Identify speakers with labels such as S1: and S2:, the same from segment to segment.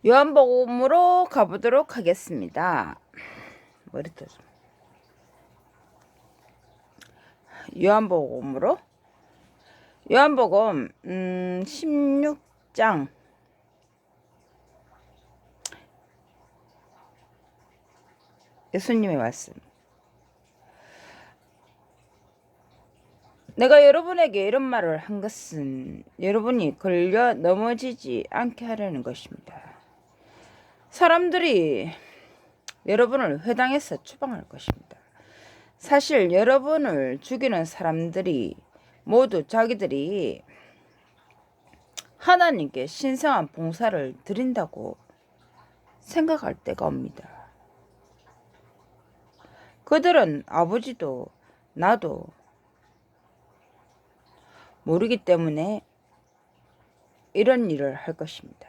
S1: 요한복음으로 가보도록 하겠습니다. 머리도 좀. 요한복음 16장 예수님의 말씀. 내가 여러분에게 이런 말을 한 것은 여러분이 걸려 넘어지지 않게 하려는 것입니다. 사람들이 여러분을 회당에서 추방할 것입니다. 사실 여러분을 죽이는 사람들이 모두 자기들이 하나님께 신성한 봉사를 드린다고 생각할 때가 옵니다. 그들은 아버지도 나도 모르기 때문에 이런 일을 할 것입니다.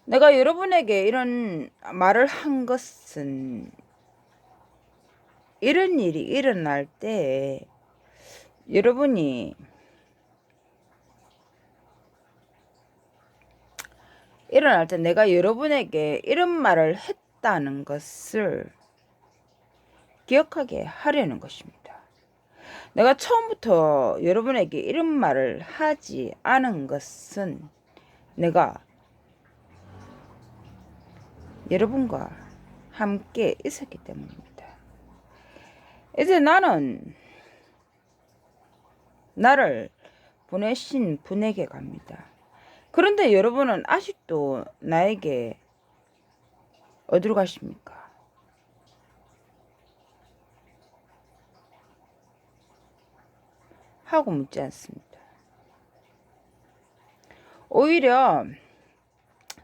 S1: 내가 여러분에게 이런 말을 한 것은 이런 일이 일어날 때 여러분이 일어날 때 내가 여러분에게 이런 말을 했다는 것을 기억하게 하려는 것입니다. 내가 처음부터 여러분에게 이런 말을 하지 않은 것은 내가 여러분과 함께 있었기 때문입니다. 이제 나는 나를 보내신 분에게 갑니다. 그런데 여러분은 아직도 나에게 어디로 가십니까? 하고 묻지 않습니다. 오히려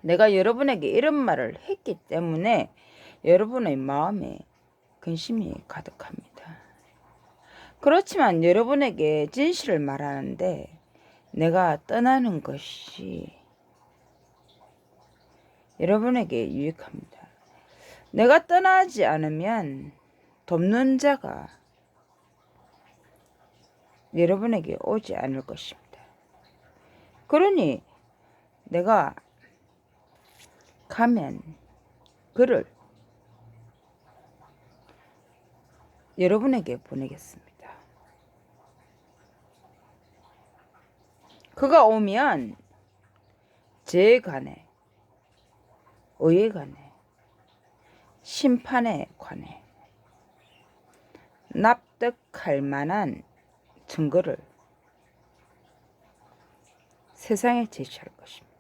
S1: 내가 여러분에게 이런 말을 했기 때문에 여러분의 마음에 근심이 가득합니다. 그렇지만 여러분에게 진실을 말하는데 내가 떠나는 것이 여러분에게 유익합니다. 내가 떠나지 않으면 돕는 자가 여러분에게 오지 않을 것입니다. 그러니 내가 가면 그를 여러분에게 보내겠습니다. 그가 오면 죄에 관해, 의에 관해, 심판에 관해 납득할 만한 증거를 세상에 제시할 것입니다.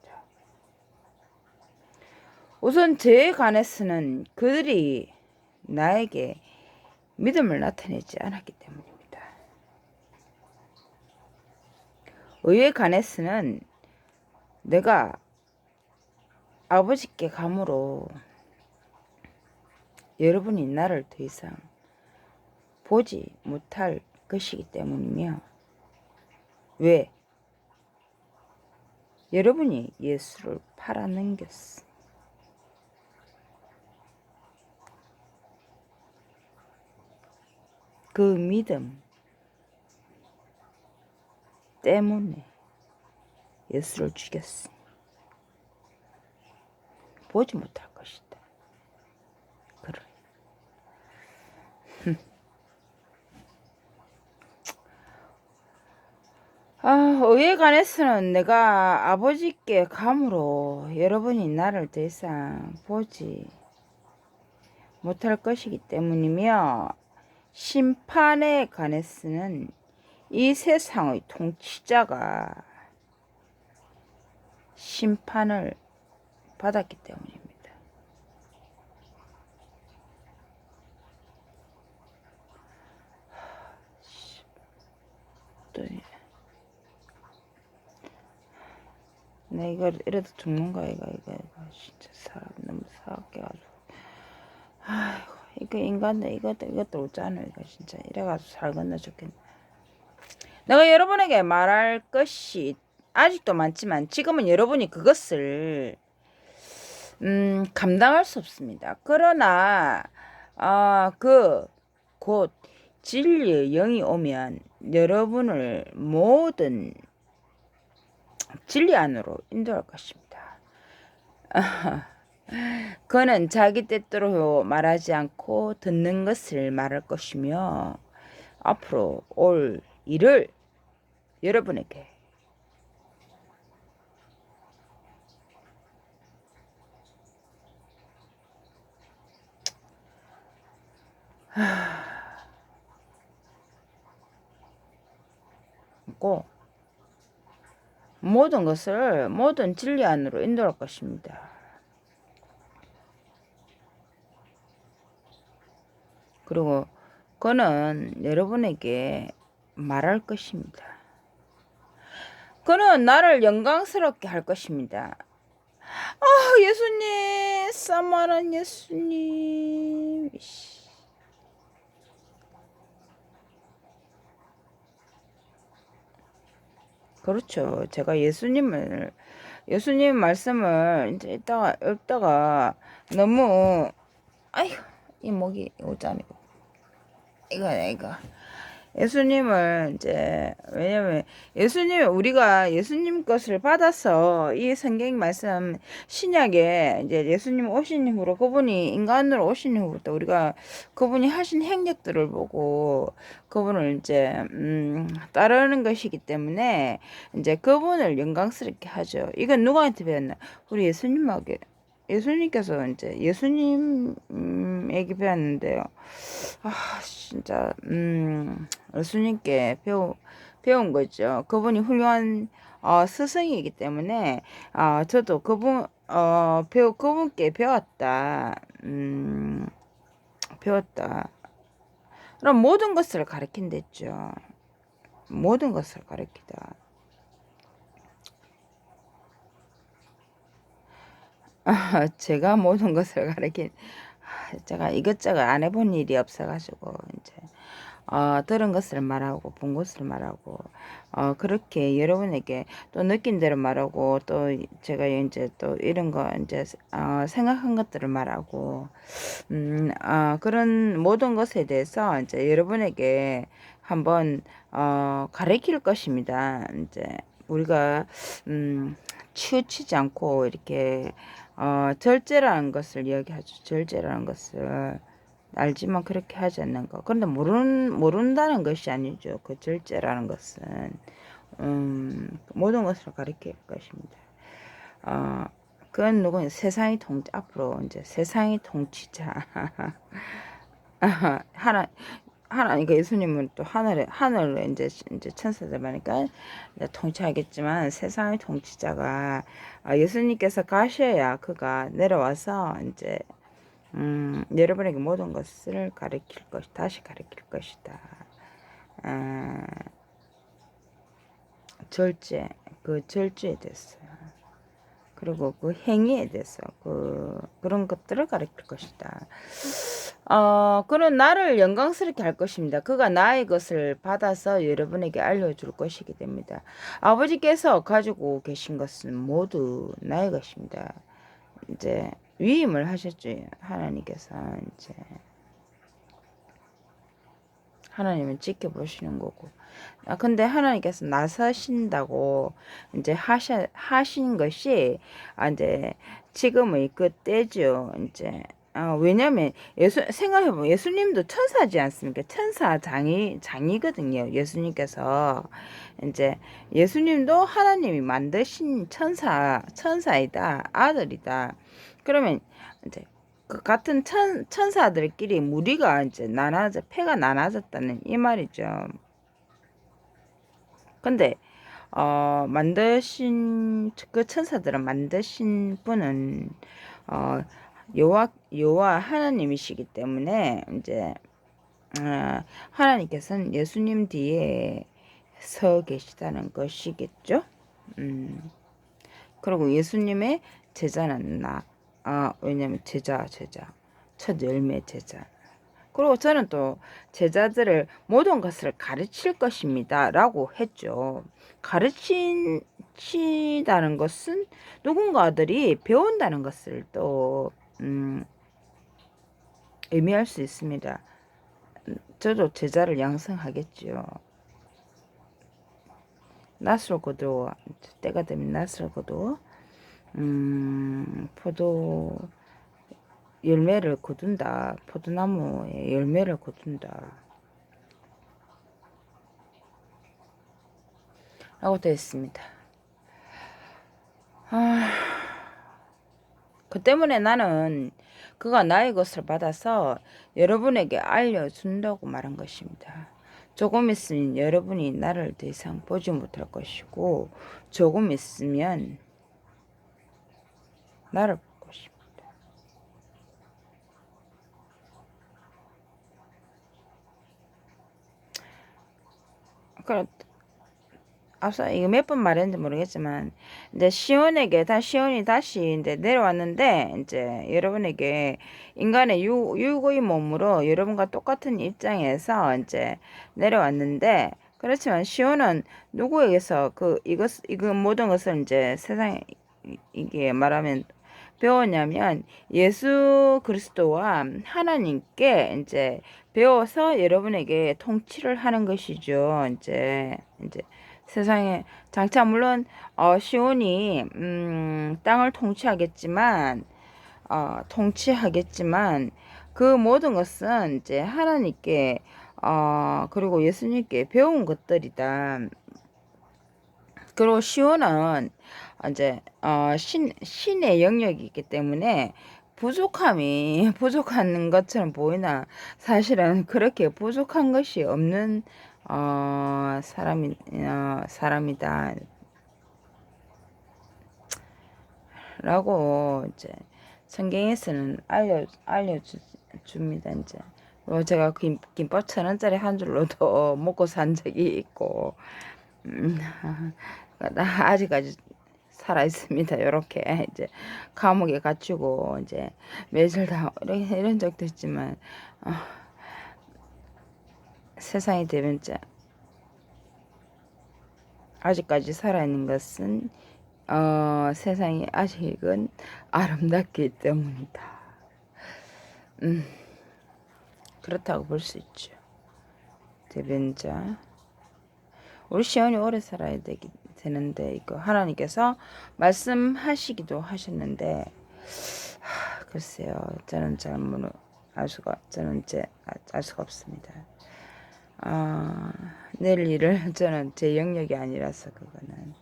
S1: 우선 죄에 관해서는 그들이 나에게 믿음을 나타내지 않았기 때문입니다. 의에 관해서는 내가 아버지께 감으로 여러분이 나를 더 이상 보지 못할 것이기 때문이며, 왜? 여러분이 예수를 팔아넘겼어. 그 믿음 때문에 예수를 죽였으니 보지 못할 것이다. 그래. 의에 관해서는 내가 아버지께 감으로 여러분이 나를 더 이상 보지 못할 것이기 때문이며, 심판에 관해서는 이 세상의 통치자가 심판을 받았기 때문입니다. 나 이거 이래도 죽는 거야. 이거 진짜 사람 너무 사악해 가지고. 아이고, 이거 인간들 이것도 없잖아. 이거 진짜 이래가지고 살 건너 죽겠네. 내가 여러분에게 말할 것이 아직도 많지만 지금은 여러분이 그것을 감당할 수 없습니다. 그러나 곧 진리의 영이 오면 여러분을 모든 진리 안으로 인도할 것입니다. 그는 자기 뜻대로 말하지 않고 듣는 것을 말할 것이며 앞으로 올 일을 여러분에게 고 모든 것을 모든 진리 안으로 인도할 것입니다. 그리고 그는 여러분에게 말할 것입니다. 그는 나를 영광스럽게 할 것입니다. 예수님, 사마란 예수님. 그렇죠. 제가 예수님 말씀을 이제 읽다가 너무, 아이고, 이 목이 오잖아요. 이거. 예수님을 이제 왜냐면 우리가 예수님 것을 받아서 이 성경 말씀 신약에 이제 예수님 오신 이후로 그분이 인간으로 오신 이후부터 우리가 그분이 하신 행적들을 보고 그분을 이제 따르는 것이기 때문에 이제 그분을 영광스럽게 하죠. 이건 누구한테 배웠나? 우리 예수님께서 이제 예수님에게 배웠는데요. 진짜 예수님께 배운 거죠. 그분이 훌륭한 스승이기 때문에 저도 그분께 배웠다. 그럼 모든 것을 가르친댔죠. 모든 것을 가르치다. 제가 모든 것을 제가 이것저것 안 해본 일이 없어가지고 이제 들은 것을 말하고 본 것을 말하고 그렇게 여러분에게 또 느낀 대로 말하고 또 제가 이제 또 이런 거 이제 생각한 것들을 말하고 그런 모든 것에 대해서 이제 여러분에게 한번 가르칠 것입니다. 이제 우리가 치우치지 않고 이렇게 절제라는 것을 이야기하죠. 절제라는 것을 알지만 그렇게 하지 않는 거. 그런데 모른다는 것이 아니죠. 그 절제라는 것은 모든 것을 가리킬 것입니다. 그건 누구냐? 앞으로 이제 세상의 통치자. 하나님, 예수님은 또 하늘을 이제 천사들 많으니까 통치하겠지만 세상의 통치자가 예수님께서 가셔야 그가 내려와서 이제 여러분에게 모든 것을 다시 가르칠 것이다. 절제에 대해서. 그리고 그 행위에 대해서 그런 것들을 가르칠 것이다. 그는 나를 영광스럽게 할 것입니다. 그가 나의 것을 받아서 여러분에게 알려줄 것이기 됩니다. 아버지께서 가지고 계신 것은 모두 나의 것입니다. 이제 위임을 하셨죠. 하나님께서 이제 하나님은 지켜보시는 거고. 근데 하나님께서 나서신다고 이제 하신 것이 이제 지금의 그 때죠. 이제 왜냐면 생각해보면 예수님도 천사지 않습니까? 천사 장이거든요. 예수님께서 이제 예수님도 하나님이 만드신 천사이다, 아들이다. 그러면 이제 그 같은 천사들끼리 무리가 이제 패가 나눠졌다는 이 말이죠. 근데 만드신 그 천사들은 만드신 분은 여호와 하나님이시기 때문에 이제 하나님께서는 예수님 뒤에 서 계시다는 것이겠죠. 그리고 예수님의 제자는 왜냐면 제자 첫 열매 제자. 그리고 저는 또 제자들을 모든 것을 가르칠 것입니다 라고 했죠. 가르치다는 것은 누군가들이 배운다는 것을 또 의미할 수 있습니다. 저도 제자를 양성하겠죠. 낯설고도 때가 되면 낯설고도 포도 열매를 거둔다. 포도나무에 열매를 거둔다. 라고 되어 있습니다. 그 때문에 나는 그가 나의 것을 받아서 여러분에게 알려준다고 말한 것입니다. 조금 있으면 여러분이 나를 더 이상 보지 못할 것이고 조금 있으면 나를 볼 것입니다. 그렇 앞서 이거 몇 번 말했는지 모르겠지만 이제 시온이 다시 이제 내려왔는데 이제 여러분에게 인간의 유고의 몸으로 여러분과 똑같은 입장에서 이제 내려왔는데 그렇지만 시온은 누구에게서 이거 모든 것을 이제 세상에 이게 말하면 배웠냐면 예수 그리스도와 하나님께 이제 배워서 여러분에게 통치를 하는 것이죠. 이제 세상에 장차 물론 시온이 땅을 통치하겠지만 그 모든 것은 이제 하나님께 그리고 예수님께 배운 것들이다. 그리고 시온은 이제 신의 영역이기 때문에 부족한 것처럼 보이나 사실은 그렇게 부족한 것이 없는 사람이다 라고 이제 성경에서는 알려줍니다. 이제 제가 김밥 1,000원짜리 한 줄로도 먹고 산 적이 있고 나 아직까지 살아 있습니다. 요렇게 이제 감옥에 갇히고 이제 매질 다 이런 적도 있지만 세상이 되면 아직까지 살아있는 것은 세상이 아직은 아름답기 때문이다. 그렇다고 볼 수 있죠. 대변자 우리 시온이 오래 살아야 되는데 이거 하나님께서 말씀하시기도 하셨는데 글쎄요 저는 저는 알 수가 없습니다. 내일 일을 저는 제 영역이 아니라서 그거는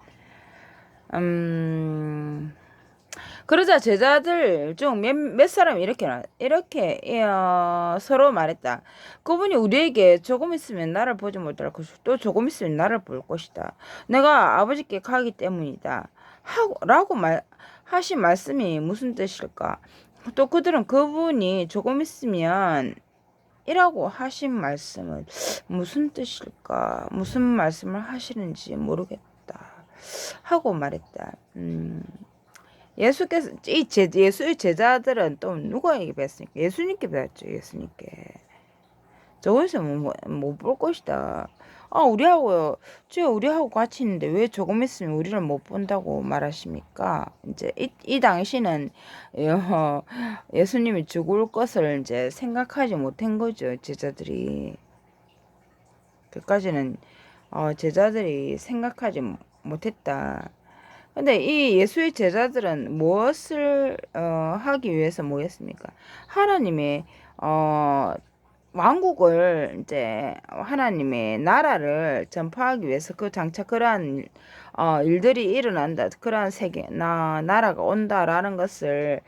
S1: 그러자 제자들 중 몇 사람이 이렇게 서로 말했다. 그분이 우리에게 조금 있으면 나를 보지 못할 것이고 또 조금 있으면 나를 볼 것이다. 내가 아버지께 가기 때문이다. 라고 하신 말씀이 무슨 뜻일까? 또 그들은 그분이 조금 있으면 이라고 하신 말씀은 무슨 뜻일까? 무슨 말씀을 하시는지 모르겠다. 하고 말했다. 예수께서 예수의 제자들은 또 누구에게 배웠습니까? 예수님께 배웠죠. 예수님께. 저거에서 못 볼 것이다. 우리하고 같이 있는데 왜 조금 있으면 우리를 못 본다고 말하십니까? 이제 이 당시는 예수님이 죽을 것을 이제 생각하지 못한 거죠. 제자들이. 그까지는 제자들이 생각하지 못했다. 근데 이 예수의 제자들은 무엇을 하기 위해서 모였습니까? 하나님의 왕국을 이제 하나님의 나라를 전파하기 위해서 그 장차 그러한 일들이 일어난다. 그러한 나라가 온다라는 것을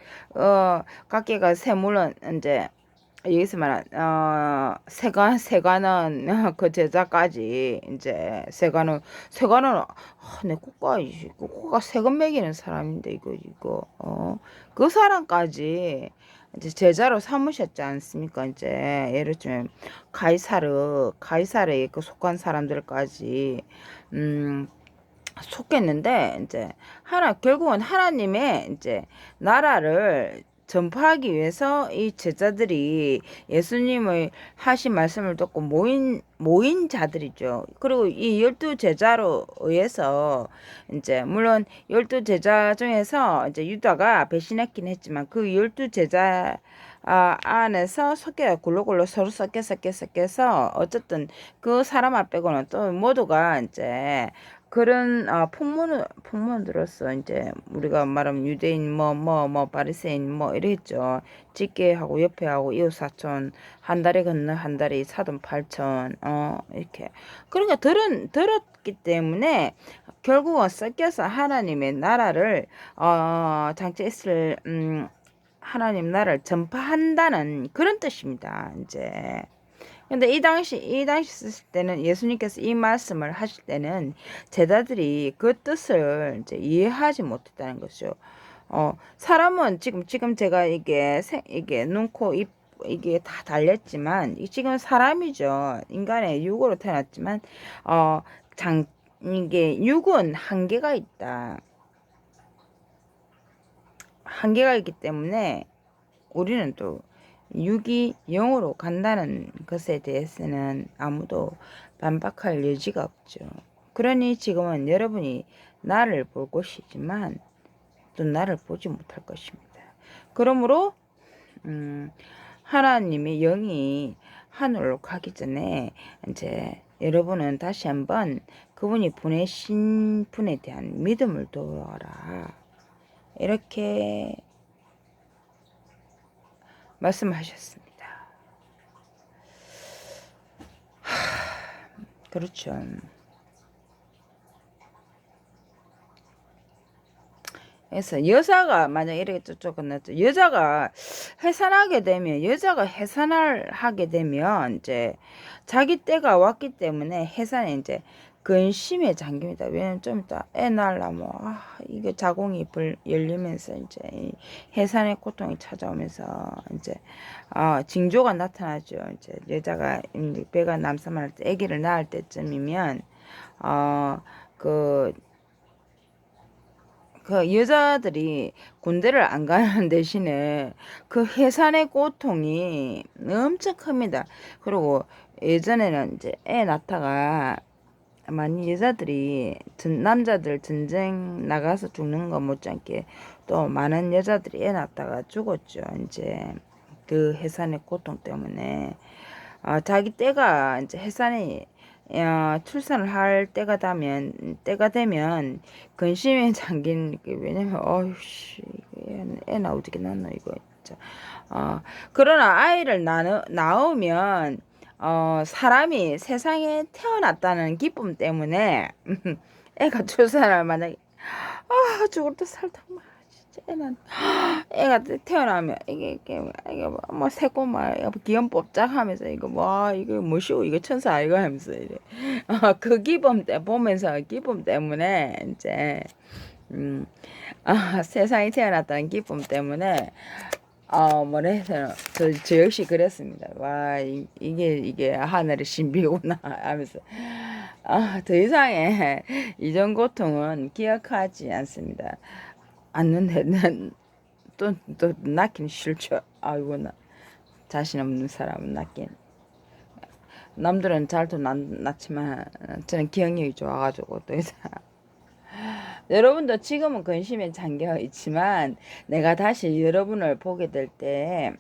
S1: 각계가 세물은 이제 여기서 말한 세관은 그 제자까지 이제 세관은 내 국가 세금 매기는 사람인데 이거 그 사람까지 이제 제자로 삼으셨지 않습니까? 이제 예를 들면 가이사르에 그 속한 사람들까지 속했는데 이제 결국은 하나님의 이제 나라를 전파하기 위해서 이 제자들이 예수님의 하신 말씀을 듣고 모인 자들이죠. 그리고 이 12제자로 의해서 이제 물론 12제자 중에서 이제 유다가 배신했긴 했지만 그 12제자 안에서 굴러굴러 서로 섞여서 어쨌든 그 사람 앞 빼고는 또 모두가 이제 그런 풍문으로서 이제 우리가 말하면 유대인 뭐 바리새인 뭐 이랬죠. 직계하고 옆에하고 이웃 사촌 한 다리 건너 한 다리 사돈 팔촌 이렇게 그러니까 들었기 때문에 결국은 섞여서 하나님의 나라를 장차 있을 하나님 나라를 전파한다는 그런 뜻입니다. 이제 근데 이 당시 쓰실 때는 예수님께서 이 말씀을 하실 때는 제자들이 그 뜻을 이제 이해하지 못했다는 거죠. 사람은 지금 제가 이게 눈, 코, 입, 이게 다 달렸지만, 지금 사람이죠. 인간의 육으로 태어났지만, 어, 이게 육은 한계가 있다. 한계가 있기 때문에 우리는 또 육이 영으로 간다는 것에 대해서는 아무도 반박할 여지가 없죠. 그러니 지금은 여러분이 나를 볼 것이지만 또 나를 보지 못할 것입니다. 그러므로 하나님의 영이 하늘로 가기 전에 이제 여러분은 다시 한번 그분이 보내신 분에 대한 믿음을 둬라. 이렇게 말씀하셨습니다. 그렇죠. 그래서 여자가 만약 이렇게 쫓아갔죠. 여자가 해산을 하게 되면 이제 자기 때가 왔기 때문에 해산에 이제 근심에 잠깁니다. 왜냐면 좀 이따 애 낳으려면 이게 자궁이 열리면서 이제 해산의 고통이 찾아오면서 이제 징조가 나타나죠. 이제 여자가 배가 남sam할 때 아기를 낳을 때쯤이면 그 여자들이 군대를 안 가는 대신에 그 해산의 고통이 엄청 큽니다. 그리고 예전에는 이제 애 낳다가 많이 여자들이 남자들 전쟁 나가서 죽는 거 못지않게 또 많은 여자들이 애 낳다가 죽었죠. 이제 그 해산의 고통 때문에 자기 때가 이제 해산이 출산을 할 때가 되면 근심에 잠긴 왜냐면 어휴씨 애 나오지게 낳나 이거 진짜 그러나 아이를 낳으면 사람이 세상에 태어났다는 기쁨 때문에 애가 출산을 만약에 죽을 듯 살다 애는 애가 태어나면 이게 뭐 새꼬마 기염 뽑짝 하면서 이거 이거 뭐시오 이거 천사 이거 하면서 이래 그 기쁨 때 보면서 기쁨 때문에 이제 세상에 태어났다는 기쁨 때문에 뭐라 해서 저 역시 그랬습니다. 이게 하늘의 신비구나 하면서 더 이상의 이전 고통은 기억하지 않습니다. 않는데 또 낳긴 싫죠. 아이고 나 자신 없는 사람은 낳긴 남들은 잘도 낳지만 저는 기억력이 좋아가지고 또 이상 여러분도 지금은 근심에 잠겨 있지만 내가 다시 여러분을 보게 될 때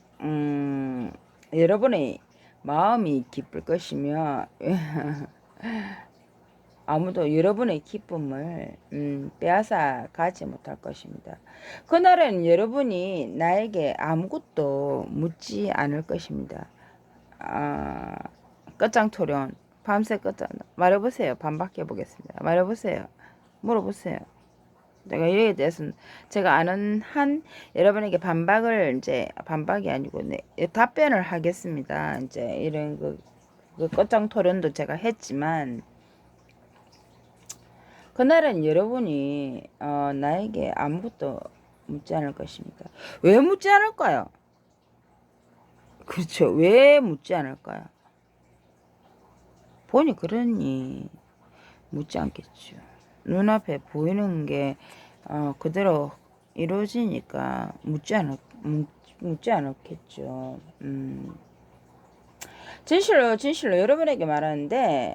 S1: 여러분의 마음이 기쁠 것이며 아무도 여러분의 기쁨을 빼앗아 가지 못할 것입니다. 그날은 여러분이 나에게 아무것도 묻지 않을 것입니다. 끝장토론 밤새 끝장 말해보세요. 반박해 보겠습니다. 말해보세요. 물어보세요. 내가 이에 대해서는 제가 아는 한 여러분에게 반박이 아니고 답변을 하겠습니다. 이제 이런 그 끝장토론도 제가 했지만 그날은 여러분이 나에게 아무것도 묻지 않을 것입니다. 왜 묻지 않을까요? 그렇죠. 왜 묻지 않을까요? 보니 그러니 묻지 않겠죠. 눈앞에 보이는 게 그대로 이루어지니까 묻지 않았겠죠. 진실로 여러분에게 말하는데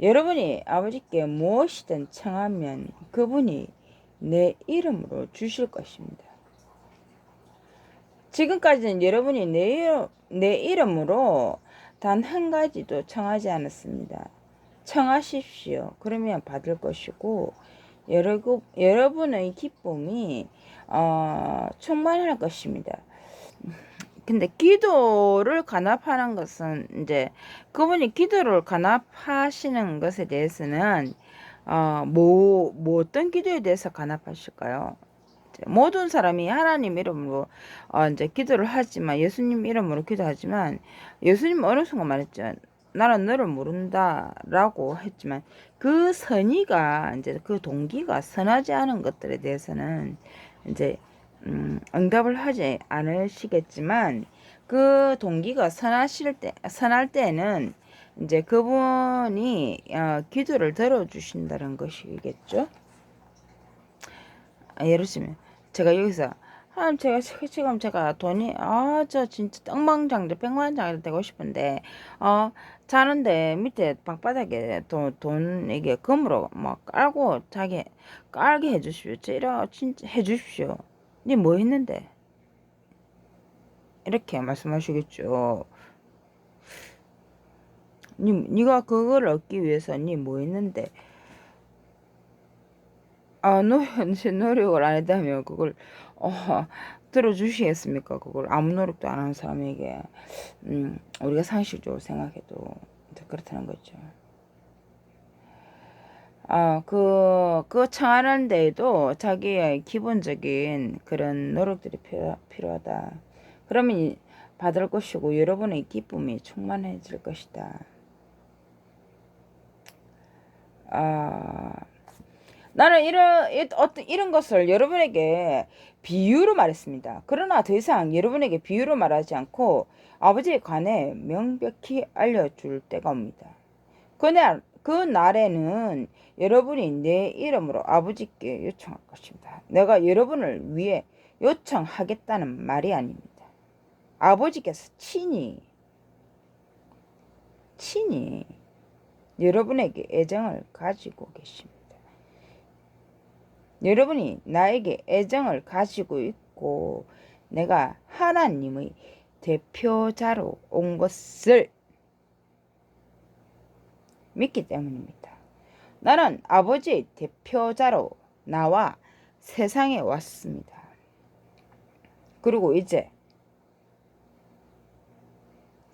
S1: 여러분이 아버지께 무엇이든 청하면 그분이 내 이름으로 주실 것입니다. 지금까지는 여러분이 내 이름으로 단 한 가지도 청하지 않았습니다. 청하십시오. 그러면 받을 것이고 여러분의 기쁨이 충만할 것입니다. 근데 기도를 간합하는 것은 이제 그분이 기도를 간합하시는 것에 대해서는 뭐 어떤 기도에 대해서 간합하실까요? 모든 사람이 하나님 이름으로 이제 기도를 하지만 예수님 이름으로 기도하지만 예수님 어느 순간 말했죠. 나는 너를 모른다라고 했지만 그 선의가 이제 그 동기가 선하지 않은 것들에 대해서는 이제 응답을 하지 않으시겠지만 그 동기가 선할 때는 이제 그분이 기도를 들어주신다는 것이겠죠. 예를 들면 제가 여기서 하나님 지금 제가 돈이 저 진짜 떡망장者백만장者되고 싶은데 자는데 밑에 방바닥에 돈 이게 금으로 막 깔고 자기 깔게 해주십시오. 이러 진짜 해주십시오. 니 뭐 했는데 이렇게 말씀하시겠죠. 니가 그걸 얻기 위해서 니 뭐 했는데 노력을 안 했다면 그걸 어, 들어주시겠습니까? 그걸 아무 노력도 안 하는 사람에게 우리가 상식적으로 생각해도 그렇다는 거죠. 그 청하는 데에도 자기의 기본적인 그런 노력들이 필요하다. 그러면 받을 것이고 여러분의 기쁨이 충만해질 것이다. 나는 이런 것을 여러분에게 비유로 말했습니다. 그러나 더 이상 여러분에게 비유로 말하지 않고 아버지에 관해 명백히 알려줄 때가 옵니다. 그 날에는 여러분이 내 이름으로 아버지께 요청할 것입니다. 내가 여러분을 위해 요청하겠다는 말이 아닙니다. 아버지께서 친히 여러분에게 애정을 가지고 계십니다. 여러분이 나에게 애정을 가지고 있고 내가 하나님의 대표자로 온 것을 믿기 때문입니다. 나는 아버지의 대표자로 나와 세상에 왔습니다. 그리고 이제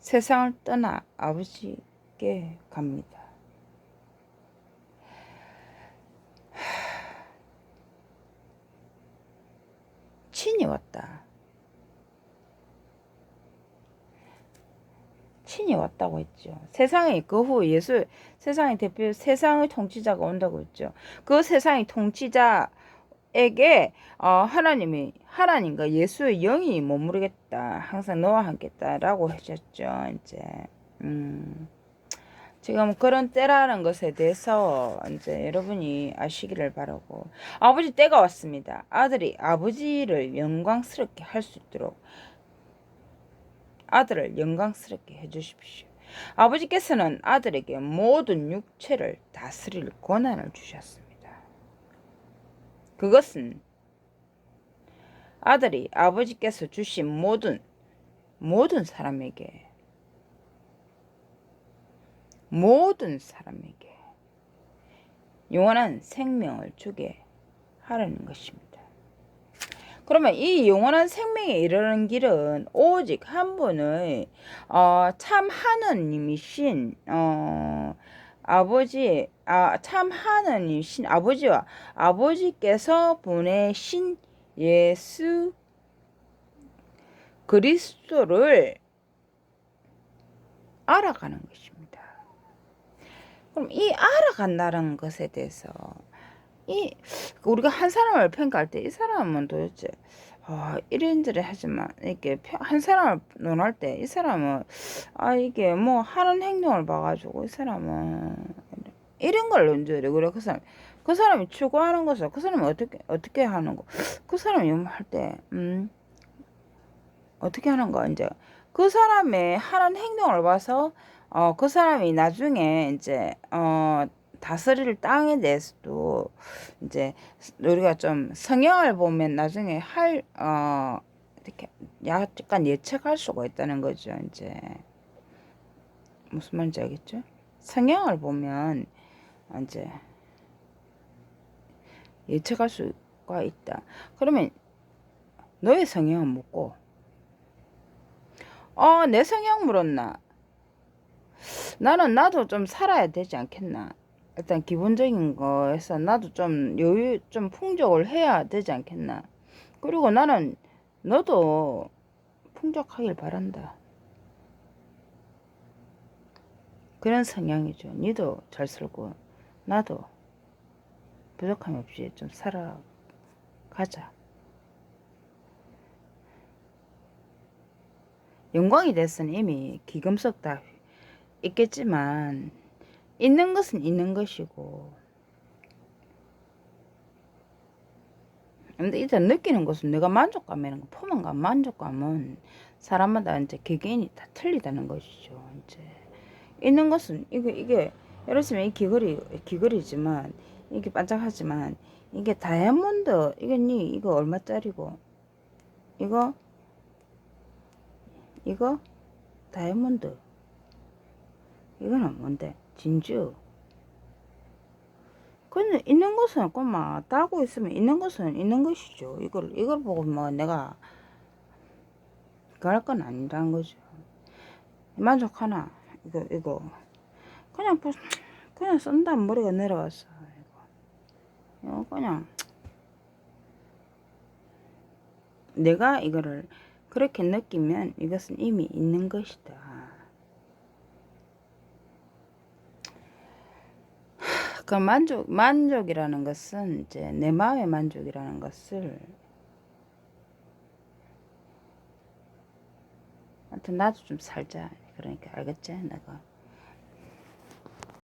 S1: 세상을 떠나 아버지께 갑니다. 친히 왔다. 친히 왔다고 했죠. 세상에 그 후 세상의 대표, 세상의 통치자가 온다고 했죠. 그 세상의 통치자에게 하나님과 예수의 영이 머무르겠다. 항상 너와 함께다라고 하셨죠. 이제 지금 그런 때라는 것에 대해서 이제 여러분이 아시기를 바라고 아버지 때가 왔습니다. 아들이 아버지를 영광스럽게 할 수 있도록 아들을 영광스럽게 해주십시오. 아버지께서는 아들에게 모든 육체를 다스릴 권한을 주셨습니다. 그것은 아들이 아버지께서 주신 모든 사람에게 영원한 생명을 주게 하려는 것입니다. 그러면 이 영원한 생명에 이르는 길은 오직 한 분의 참 하느님이신 참 하느님이신 아버지와 아버지께서 보내신 예수 그리스도를 알아가는 것입니다. 그럼 이 알아간다는 것에 대해서 우리가 한 사람을 평가할 때 이 사람은 도대체 이런저런 하지만 이렇게 한 사람을 논할 때 이 사람은 이게 뭐 하는 행동을 봐가지고 이 사람은 이런 걸 논줘야 돼. 그래 그 사람이 추구하는 것을 그 사람이 어떻게 하는 거 그 사람이 할때 어떻게 하는 거 이제 그 사람의 하는 행동을 봐서 그 사람이 나중에 이제 다스릴 땅에 대해서도 이제 우리가 좀 성향을 보면 나중에 이렇게 약간 예측할 수가 있다는 거죠. 이제 무슨 말인지 알겠죠? 성향을 보면 이제 예측할 수가 있다. 그러면 너의 성향은 묻고, 내 성향 물었나? 나도 좀 살아야 되지 않겠나? 일단 기본적인 거에서 나도 좀 여유, 좀 풍족을 해야 되지 않겠나? 그리고 나는 너도 풍족하길 바란다. 그런 성향이죠. 니도 잘 살고 나도 부족함 없이 좀 살아가자. 영광이 됐으니 이미 기금속 다 있겠지만 있는 것은 있는 것이고, 근데 일단 느끼는 것은 내가 만족감이라는 거, 포만감, 만족감은 사람마다 이제 개개인이 다 틀리다는 것이죠. 이제 있는 것은 이게 예를 들면 이 귀걸이지만 이게 반짝하지만 이게 다이아몬드 이거 얼마짜리고 이거 다이아몬드 이거는 뭔데 진주. 근데 있는 것은 꼬마 따고 있으면 있는 것은 있는 것이죠. 이걸 보고 뭐 내가 그럴 건 아니라는 거죠. 만족하나 이거 그냥 그냥 쓴다 머리가 내려왔어. 이거 그냥 내가 이거를 그렇게 느끼면 이것은 이미 있는 것이다. 그 만족이라는 것은 이제 내 마음의 만족이라는 것을, 하여튼 나도 좀 살자. 그러니까 알겠지? 내가